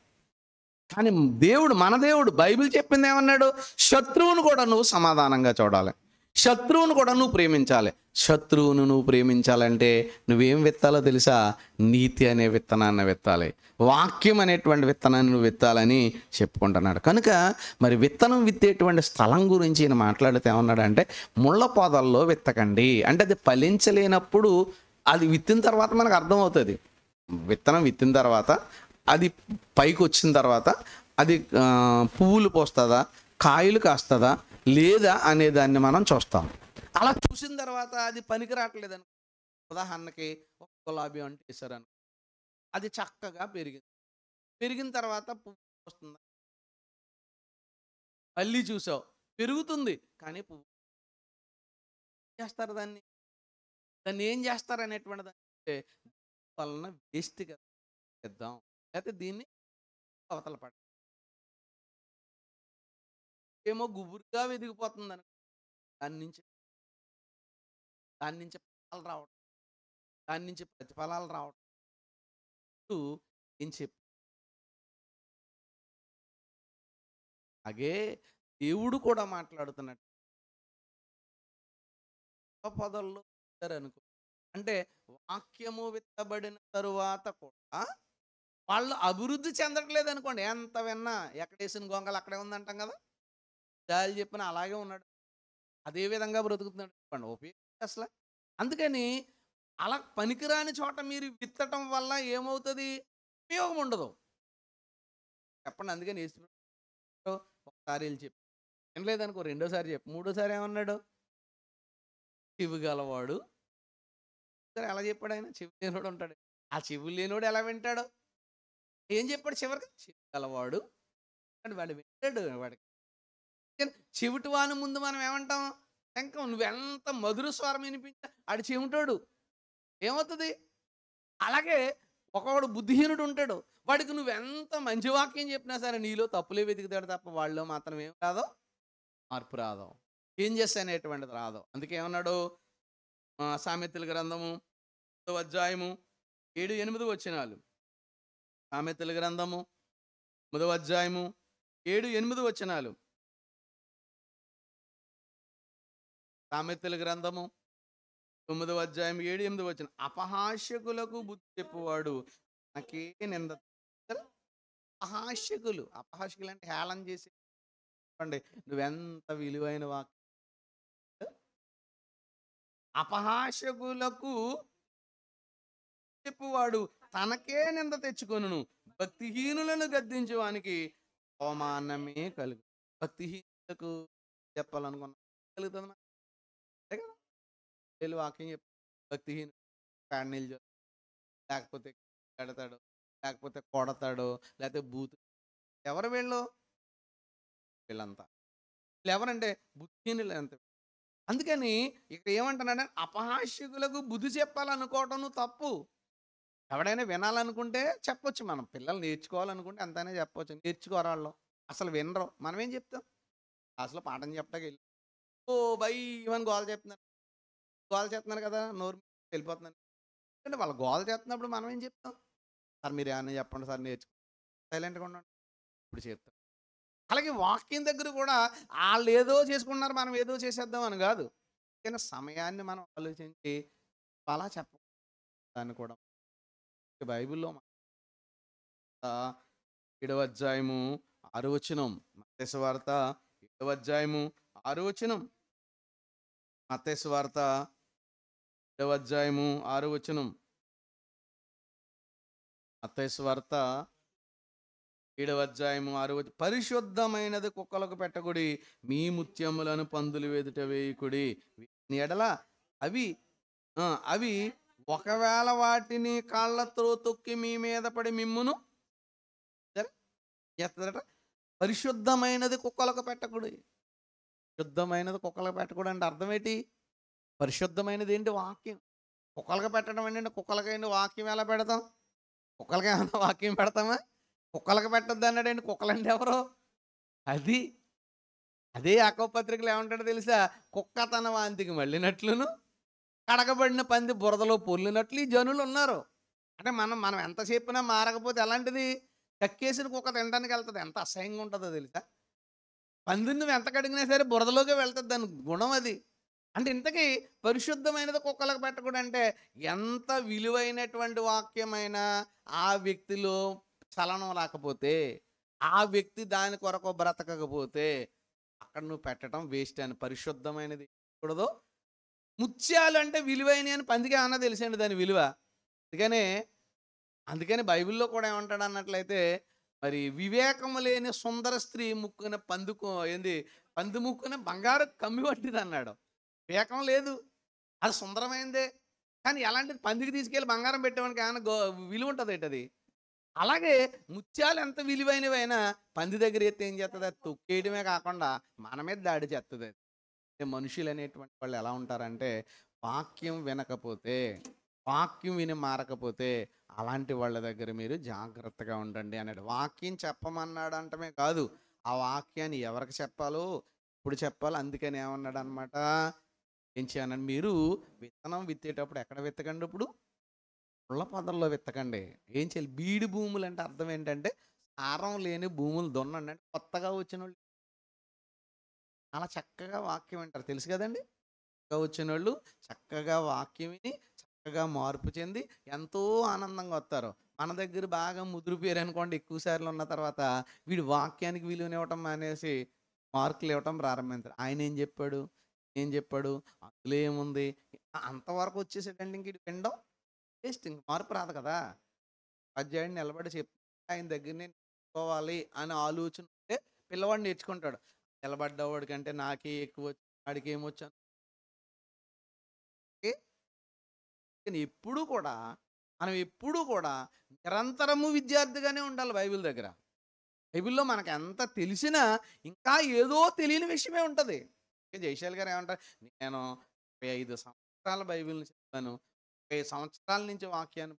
Speaker 1: కానీ దేవుడు, మన దేవుడు బైబిల్ చెప్పింది ఏమన్నాడు, శత్రువును కూడా నువ్వు సమాధానంగా చూడాలి. శత్రువును కూడా నువ్వు ప్రేమించాలి. శత్రువును నువ్వు ప్రేమించాలంటే నువ్వేం విత్తాలో తెలుసా? నీతి అనే విత్తనాన్ని విత్తాలి. వాక్యం అనేటువంటి విత్తనాన్ని నువ్వు విత్తాలని చెప్పుకుంటున్నాడు. కనుక మరి విత్తనం విత్తేటువంటి స్థలం గురించి ఈయన మాట్లాడితే ఏమన్నాడంటే, ముళ్ళ పొదల్లో విత్తకండి. అంటే అది ఫలించలేనప్పుడు అది విత్తిన తర్వాత మనకు అర్థమవుతుంది. విత్తనం విత్తిన తర్వాత అది పైకి వచ్చిన తర్వాత అది పువ్వులు పోస్తుందా, కాయలు కాస్తుందా లేదా అనే దాన్ని మనం చూస్తాం. అలా చూసిన తర్వాత అది పనికి రావట్లేదని, ఉదాహరణకి ఒక గులాబీ అంటే వేసారని, అది చక్కగా పెరిగింది. పెరిగిన తర్వాత పువ్వు వస్తుందా, మళ్ళీ చూసావు పెరుగుతుంది కానీ పువ్వు చేస్తారు దాన్ని దాన్ని ఏం చేస్తారు అనేటువంటి దాన్ని వలన వేస్ట్గా చేద్దాం, లేకపోతే దీన్ని అవతల పడ ఏమో గుబురుగా వెదిగిపోతుందని దాని నుంచి ఫలాలు రావడం, దాని నుంచి ప్రతిఫలాలు రావడం ఏం చెప్పి అలాగే దేవుడు కూడా మాట్లాడుతున్నట్టు పొదల్లో అనుకో, అంటే వాక్యము విత్తబడిన తరువాత కూడా వాళ్ళు అభివృద్ధి చెందట్లేదు అనుకోండి. ఎంత విన్నా ఎక్కడ వేసిన గొంగలు అక్కడే ఉందంటాం కదా. దాని చెప్పిన అలాగే ఉన్నాడు, అదే విధంగా బ్రతుకుతున్నాడు అనుకోండి, ఉపయోగం అసలు. అందుకని అలా పనికిరాని చోట మీరు విత్తటం వల్ల ఏమవుతుంది? ఉపయోగం ఉండదు చెప్పండి. అందుకని ఒకసారి వెళ్ళి చెప్పి వినలేదనుకో, రెండోసారి చెప్పి, మూడోసారి ఏమన్నాడు? చెవి గలవాడు. సరే ఎలా చెప్పాడు ఆయన? చెవి లేనోడు ఉంటాడు. ఆ చెవి లేనోడు ఎలా వింటాడు? ఏం చెప్పాడు చివరికి? చెవి గలవాడు అని వాడు వింటాడు. వాడికి చెవిటి వాని ముందు మనం ఏమంటాం? శంఖం. నువ్వెంత మధుర స్వరం వినిపించా ఆడు చెవిటాడు, ఏమవుతుంది? అలాగే ఒకవాడు బుద్ధిహీనుడు ఉంటాడు, వాడికి నువ్వెంత మంచి వాక్యం చెప్పినా సరే నీలో తప్పులే వెతుకుతాడు తప్ప వాళ్ళలో మాత్రం ఏం రాదో, మార్పు రాదు, చేంజెస్ అనేటువంటిది రాదు. అందుకే ఏమన్నాడు? సామెతల గ్రంథము 9వ అధ్యాయము 7-8 వచనాలు. సామెతల గ్రంథము 9వ అధ్యాయము 7-8 వచనాలు. సామెతల గ్రంథము 9వ అధ్యాయం 7-8 వచనం. అపహాస్యకులకు బుద్ధి చెప్పువాడు నాకే నింద. అపహాస్యకులు అంటే హేళన చేసి చెప్పండి, నువ్వెంత విలువైన వాక్యం. అపహాస్యకులకు చెప్పువాడు తనకే నింద తెచ్చుకొనును, భక్తిహీనులను గద్దించేవానికి అవమానమే కలుగు. భక్తిహీనులకు చెప్పాలనుకున్నా కలుగుతుంది కదా. వాక్యం చెప్పి భక్తిహీను కాడనీళ్ళు లేకపోతే పెడతాడు, లేకపోతే కొడతాడు, లేకపోతే బూతు. ఎవరు వీళ్ళంతా ఎవరంటే బుద్ధిహీనులు అంతే. అందుకని ఇక్కడ ఏమంటున్నాడంటే అపహాస్యకులకు బుద్ధి చెప్పాలనుకోవటం తప్పు. ఎవడైనా వినాలనుకుంటే చెప్పొచ్చు, మనం పిల్లలు నేర్చుకోవాలనుకుంటే అంతనే చెప్పొచ్చు. నేర్చుకోరాళ్ళు అసలు వినరు, మనం ఏం చెప్తాం? అసలు పాఠం చెప్పడానికి వెళ్ళి ఓ బై ఇవన్నీ గోల చేస్తున్నారు కదా, నోరు వెళ్ళిపోతున్నాను. అంటే వాళ్ళు గోల చేస్తున్నప్పుడు మనం ఏం చెప్తాం? సార్ మీరు ఏమైనా చెప్పండి సార్, నేర్చుకో, సైలెంట్గా ఉండండి, ఇప్పుడు చెప్తాం. అలాగే వాక్యం దగ్గర కూడా వాళ్ళు ఏదో చేసుకుంటున్నారు, మనం ఏదో చేసేద్దాం అని కాదు. కానీ సమయాన్ని మనం ఆలోచించి అలా చెప్ప దాన్ని కూడా బైబిల్లో 7వ అధ్యాయము 6వ వచనం. మత్తయి సువార్త 7వ అధ్యాయము 6వ వచనం. మత్తయి సువార్త 7వ అధ్యాయము 6వ వచనం. మత్తయి సువార్త 7వ అధ్యాయము 6వ వచనం. పరిశుద్ధమైనది కుక్కలకు పెట్టకుడి, మీ ముత్యములను పందులు ఎదుట వేయుకుడి, ఎడల అవి అవి ఒకవేళ వాటిని కాళ్ళతో తొక్కి మీ మీద పడి మిమ్మును చేస్తుందట. పరిశుద్ధమైనది కుక్కలకు పెట్టకూడదు. శుద్ధమైనది కుక్కలకు పెట్టకూడదు అంటే అర్థం ఏంటి? పరిశుద్ధమైనది ఏంటి? వాక్యం. కుక్కలకు పెట్టడం ఏంటంటే, కుక్కలకైనా వాక్యం ఎలా పెడతాం? కుక్కలకి ఏమన్నా వాక్యం పెడతామా? కుక్కలకు పెట్టద్దు అన్నాడండి. కుక్కలంటే ఎవరు? అదే యాకోబు పత్రికలో ఏమంటాడో తెలుసా? కుక్క తన వాంతికి మళ్ళినట్లును కడగబడిన పంది బురదలో పొర్లినట్లు ఈ జనులు ఉన్నారు. అంటే మనం ఎంత చెప్పినా మారకపోతే ఎలాంటిది? కక్కేసిన కుక్క తినడానికి వెళ్తుంది, ఎంత అసహ్యంగా ఉంటుందో తెలుసా? పందిని నువ్వు ఎంత కడిగినా సరే బురదలోకి వెళ్తుంది, దాని గుణం అది. అంటే ఇంతకీ పరిశుద్ధమైనది కుక్కలకు పెట్టకూడదు అంటే ఎంత విలువైనటువంటి వాక్యమైనా ఆ వ్యక్తిలో చలనం రాకపోతే, ఆ వ్యక్తి దాని కొరకు బ్రతకకపోతే అక్కడ నువ్వు పెట్టడం వేస్ట్ అని. పరిశుద్ధమైనది కూడదు. ముత్యాలు అంటే విలువైనయి అని పందికి ఏమన్నా తెలుసండి దాని విలువ? అందుకనే అందుకని బైబిల్‌లో కూడా ఏమంటాడన్నట్లయితే, మరి వివేకము లేని సుందర స్త్రీ ముక్కున పందుకు ఏంది పంది ముక్కున బంగారు కమ్మి పట్టిదన్నాడు. వివేకం లేదు. అది సుందరమైనదే. కానీ ఎలాంటిది పందికి తీసుకెళ్ళి బంగారం పెట్టేవానికి ఏమన్నా విలువ ఉంటదేటది? అలాగే ముత్యాలు ఎంత విలువైనవైనా పంది దగ్గర ఎత్తే ఏం చేత్తది? అది తొక్కేయడమే కాకుండా మన మీద దాడి చేత్తదది. మనుషులనేటువంటి వాళ్ళు ఎలా ఉంటారంటే, వాక్యం వినకపోతే, వాక్యం విని మారకపోతే, అలాంటి వాళ్ళ దగ్గర మీరు జాగ్రత్తగా ఉండండి అన్నాడు. వాక్యం చెప్పమన్నాడు అంటమే కాదు, ఆ వాక్యాన్ని ఎవరికి చెప్పాలో, ఎప్పుడు చెప్పాలో అందుకని ఏమన్నాడనమాట, ఏం చేయనండి మీరు విత్తనం విత్తేటప్పుడు ఎక్కడ విత్తకండి ఇప్పుడు? ముళ్ళ పొదల్లో విత్తకండి. ఏం చేయాలి? బీడు భూములంటే అర్థం ఏంటంటే, సారం లేని భూములు దున్నండి. అంటే కొత్తగా వచ్చినోళ్ళు చాలా చక్కగా వాక్యం వింటారు. తెలుసు కదండీ! కొత్తగా వచ్చినోళ్ళు చక్కగా వాక్యం విని, చక్కగా మార్పు చెంది ఎంతో ఆనందంగా వస్తారు. మన దగ్గర బాగా ముదిరిపోయారనుకోండి ఎక్కువ సార్లు ఉన్న తర్వాత, వీడు వాక్యానికి విలువనివ్వటం మానేసి మార్కులు ఇవ్వటం ప్రారంభించారు. ఆయనేం జెప్పాడు? ఏం జెప్పాడు? అందులో ఏముంది? అంతవరకు వచ్చేసాడండి ఇంక ఈడు వినడం వేస్ట్. ఇంక మార్పు రాదు కదా! ఉపాధ్యాయుడు నిలబడి చెప్తే ఆయన దగ్గర నేను నేర్చుకోవాలి అనే ఆలోచన ఉంటే పిల్లవాడు నేర్చుకుంటాడు. నిలబడ్డవాడి కంటే నాకే ఎక్కువొచ్చు, ఆడికేమొచ్చు అని కానీ ఎప్పుడూ కూడా మనం ఎప్పుడూ కూడా నిరంతరము విద్యార్థిగానే ఉండాలి బైబిల్ దగ్గర. బైబిల్‌లో మనకెంత తెలిసినా ఇంకా ఏదో తెలియని విషయమే ఉంటది. జయశాలి గారు ఏమంటారు, నేను 35 సంవత్సరాలు బైబిల్‌ని చదివాను. 30 సంవత్సరాల నుంచి వాక్యాన్ని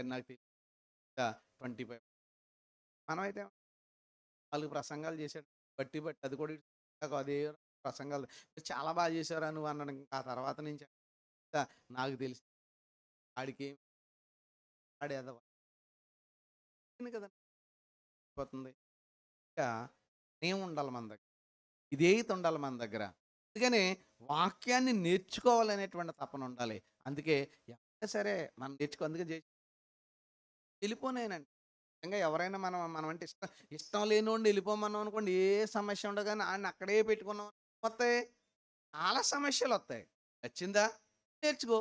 Speaker 1: నాకు తెలీదా 25 మనమైతే 4 ప్రసంగాలు చేసాడు. బట్టి బట్టి అది కూడా అదే ప్రసంగాలు "మీరు చాలా బాగా చేశావురా నువ్వు" అన్నాడు. ఇంకా ఆ తర్వాత నుంచి నాకు తెలిసి ఆడికేం ఆడు ఎదవ కదా పోతుంది. ఇంకా ఉండాలి మన దగ్గర. విధేయత ఉండాలి మన దగ్గర. అందుకని వాక్యాన్ని నేర్చుకోవాలనేటువంటి తపన ఉండాలి. అందుకే ఎవరైనా సరే మనం అందుకే వెళ్ళిపోనేనండి. నిజంగా ఎవరైనా మనం అంటే ఇష్టం లేనోడిని వెళ్ళిపోమన్నాం అనుకోండి ఏ సమస్య ఉండదు గానీ ఆడిని అక్కడే పెట్టుకున్నాం వస్తాయి. చాలా సమస్యలొస్తాయి. నచ్చిందా? నేర్చుకో.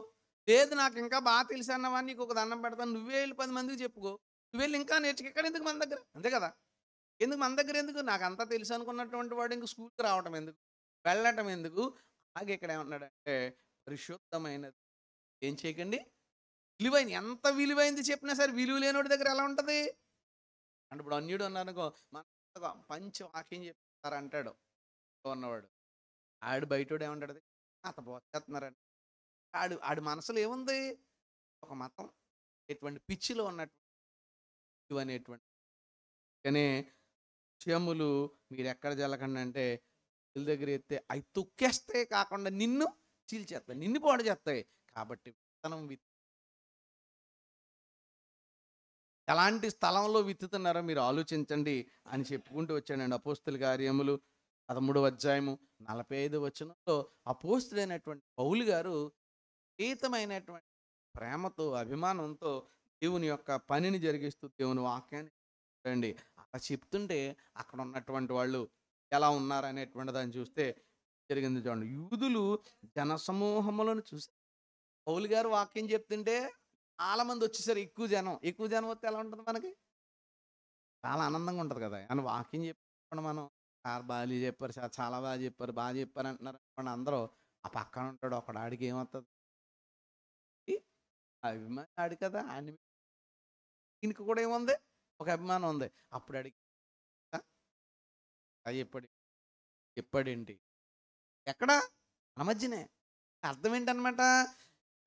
Speaker 1: లేదు నాకు ఇంకా తెలుసన్నవా నీకొక దండం పెడతాను. నువ్వే ఎళ్లి 10 మందికి చెప్పుకో. నువ్వెళ్ళి ఇంకా నేర్చుకో. ఇక్కడెందుకు మన దగ్గర? అంతే కదా! ఎందుకు మన దగ్గరెందుకు? నాకంతా తెలుసనుకున్నటువంటి వాడు ఇంక స్కూలుకి రావటం ఎందుకు? వెళ్ళటం ఎందుకు? అలాగే ఇక్కడ ఏమంటున్నాడంటే పరిశుద్ధమైనది ఏం చేయకండి? ఎంత విలువైంది చెప్పినా సరే విలువ లేనోడి దగ్గర ఎలా ఉంటది? అంటే ఇప్పుడు అన్యుడు ఉన్నారనుకో మంచి వాక్యం చెప్తారంటాడు ఉన్నవాడు. ఆడు బయటోడు ఏమంటాడు? నాతో బోచేస్తున్నారండి. ఆడి మనసులో ఏముంది? ఒక మతం ఎటువంటి పిచ్చిలో ఉన్నట్టు అనేటువంటి కానీ విషయములు మీరెక్కడ జల్లకండి అంటే వీళ్ళ దగ్గర ఎత్తే అయి తొక్కేస్తాయి కాకుండా నిన్ను చీల్చేస్తాయి. నిన్ను పాడు చేస్తాయి. కాబట్టి విత్తనం ఎలాంటి స్థలంలో విత్తుతున్నారో మీరు ఆలోచించండి అని చెప్పుకుంటూ వచ్చాడండి. అపోస్తుల కార్యములు 13వ అధ్యాయము 45 వచనంలో అపోస్తులైనటువంటి పౌలు గారు విపరీతమైనటువంటి ప్రేమతో, అభిమానంతో దేవుని యొక్క పనిని జరిగిస్తూ దేవుని వాక్యాన్ని అండి. అలా చెప్తుంటే అక్కడ ఉన్నటువంటి వాళ్ళు ఎలా ఉన్నారనేటువంటి దాన్ని చూస్తే జరిగింది చూడండి. యూదులు జనసమూహములను చూసి పౌలు గారు వాక్యం చెప్తుంటే చాలా మంది వచ్చేసారు. ఎక్కువ జనం. ఎక్కువ జనం వస్తే ఎలా ఉంటది మనకి? చాలా ఆనందంగా ఉంటది కదా! ఏమన్నా వాక్యం చెప్పకుండా మనం సార్ బాలే చెప్పారు సార్. చాలా బాగా చెప్పారు అంటున్నారు అనుకోండి అందరూ. ఆ పక్కన ఉంటాడు ఒకడు ఆడికి ఏమొత్తది? అభిమానం ఆడు కదా! ఈయనకి కూడా ఏముంది? ఒక అభిమానం ఉంది. అప్పుడు అడిగి చెప్పాడు. చెప్పాడేంటి? ఎక్కడ? మన మధ్యనే. అర్థం ఏంటనమాట?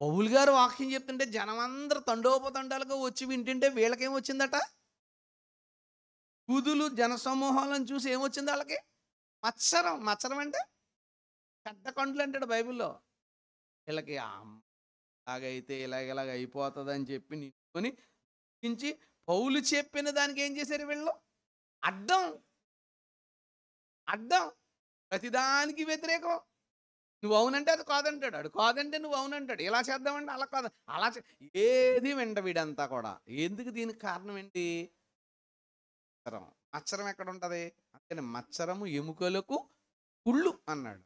Speaker 1: పౌలు గారు వాక్యం చెప్తుంటే జనమందరూ తండోపతండాలుగా వచ్చి వింటుంటే వీళ్ళకేమొచ్చిందట? యూదులు జనసమూహాలను చూసి ఏమొచ్చింది ఆళ్ళకి? మత్సరం. మత్సరం అంటే చెడ్డ కండ్లు అంటాడు బైబిల్‌లో. వీళ్ళకి అలాగైతే ఇలాగ అయిపోతదని చెప్పి నించుకొని చించి పౌలు చెప్పిన దానికి ఏం చేశారు వీళ్ళు? అడ్డం. అడ్డం. ప్రతిదానికి వ్యతిరేకం. నువ్వు అవునంటే అది కాదంటాడు. ఆడు కాదంటే నువ్వు అవునంటాడు. ఇలా చేద్దామంటే అలా కాదు. అలా ఏది వినడు వీడంతా కూడా. ఎందుకు దీనికి కారణం ఏంటి? మచ్చరం. మచ్చరం ఎక్కడుంటది? అందుకని మచ్చరము ఎముకలకు కుళ్ళు అన్నాడు.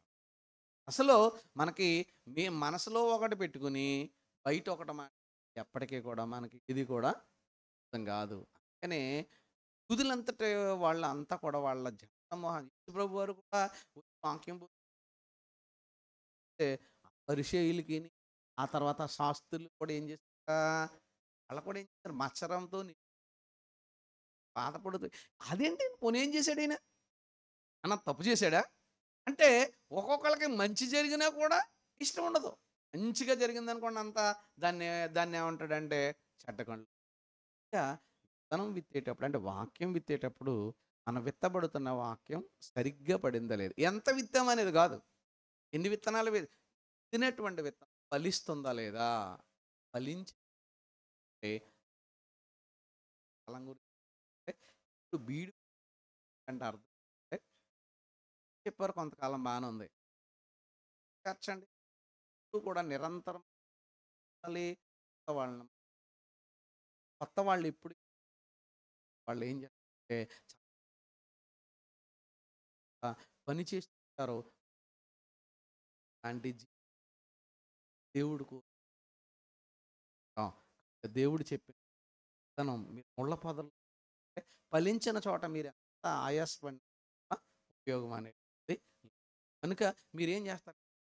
Speaker 1: అసలు మనకి మీ మనసులో ఒకటి పెట్టుకొని బయట ఒకటి ఎప్పటికీ కూడా మనకి ఇది కూడా అర్థం కాదు. అందుకనే యూదులంతటి వాళ్ళంతా కూడా వాళ్ళ జనసమూహం యేసుప్రభు వారు కూడా వాక్యం పోతే పరిచయులకిని ఆ తర్వాత శాస్త్రులు కూడా ఏం చేస్తారా? వాళ్ళు కూడా ఏం చేస్తారు? మత్సరంతో బాధపడుతూ అదేంటి పోనీ ఏం చేశాడు ఈయన? అన్న తప్పు చేశాడా? అంటే ఒక్కొక్కళ్ళకి మంచి జరిగినా కూడా ఇష్టం ఉండదు. మంచిగా జరిగిందనుకోండి అంతా దాన్ని దాన్నేమంటాడంటే చెడ్డకండ్లు. ఇంకా విత్తనం విత్తేటప్పుడు అంటే వాక్యం విత్తేటప్పుడు మనం విత్తబడుతున్న వాక్యం సరిగ్గా పడిందా లేదు. ఎంత విత్తామనేది కాదు. ఎన్ని విత్తనాలు విత్తినటువంటి విత్తనం ఫలిస్తుందా లేదా? ఫలించి ఫలం గురించి ఇప్పుడు బీడు అంటే అర్థం అంటే చెప్పారు కొంతకాలం బాగానే ఉంది. ఖర్చండి ఇప్పుడు కూడా నిరంతరం కొత్త వాళ్ళని కొత్త వాళ్ళు ఎప్పుడు వాళ్ళు ఏం చేస్తారంటే పని చేస్తుంటారో అలాంటి దేవుడుకు ఆ, దేవుడు చెప్పిన విధానం మీరు ముళ్ళ పొదలు ఫలించిన చోట మీరు ఎంత ఆయాసపడిన ఉపయోగం అనేది కనుక మీరేం చేస్తారు?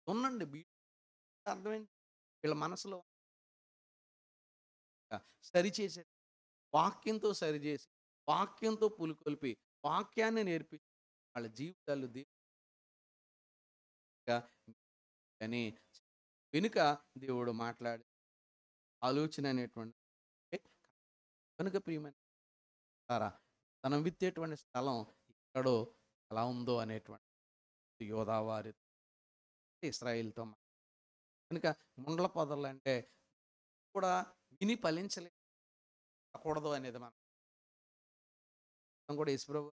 Speaker 1: ఉండండి అర్థమైంది వీళ్ళ మనసులో సరిచేసే వాక్యంతో సరిచేసి వాక్యంతో పులికొల్పి వాక్యాన్ని నేర్పించి వాళ్ళ జీవితాలు దేవుడిగా అని వెనుక దేవుడు మాట్లాడి ఆలోచన అనేటువంటి కనుక ప్రియమైన తనం విత్తేటువంటి స్థలం ఎక్కడో ఎలా ఉందో అనేటువంటి యోధావారి ఇస్రాయిల్తో కనుక ముండ్ల పొదలు అంటే కూడా విని ఫలించలేకూడదు అనేది మనం కూడా యేసుప్రభు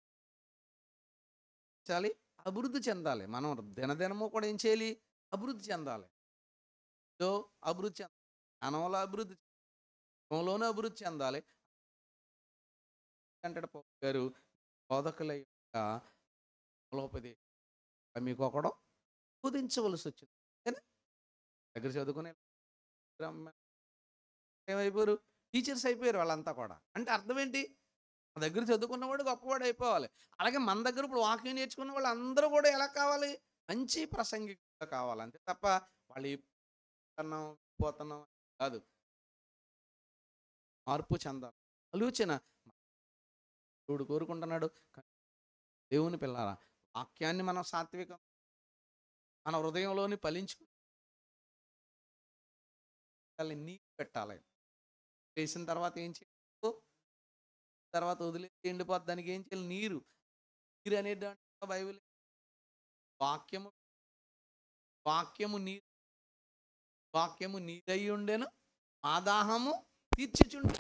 Speaker 1: చాలి అభివృద్ధి చెందాలి. మనం దినదినము కూడా ఏం చేయాలి? అభివృద్ధి చెందాలి. ఏదో అభివృద్ధి చెందాలి. జ్ఞానంలో అభివృద్ధి లోను అభివృద్ధి చెందాలి. అంటే పౌలు గారు బోధకుల యొక్క మూలోపదేశం మీకు ఒకడు బోధించవలసి వచ్చింది. కానీ దగ్గర చదువుకునే ఏమైపోయారు? టీచర్స్ అయిపోయారు వాళ్ళంతా కూడా. అంటే అర్థం ఏంటి? మన దగ్గర చదువుకున్నవాడు గొప్పవాడు అయిపోవాలి. అలాగే మన దగ్గర ఇప్పుడు వాక్యం నేర్చుకున్న వాళ్ళు అందరూ కూడా ఎలా కావాలి? మంచి ప్రసంగికులుగా కావాలి. అంతే తప్ప వాళ్ళు పోతున్నాం పోతున్నాం కాదు. మార్పు చెందాలి. ఆలోచన దేవుడు కోరుకుంటున్నాడు. దేవుని పిల్లారా వాక్యాన్ని మనం సాత్వికం మన హృదయంలోని నీరు పెట్టాలి. వేసిన తర్వాత ఏం చేయాలి? తర్వాత వదిలేసి ఎండిపోద్ది. దానికి ఏం చేయాలి? నీరు. నీరు అనేది బైబిల్ వాక్యము వాక్యము నీరు వాక్యము నీరై ఉండెను మా దాహము తీర్చుచుండు.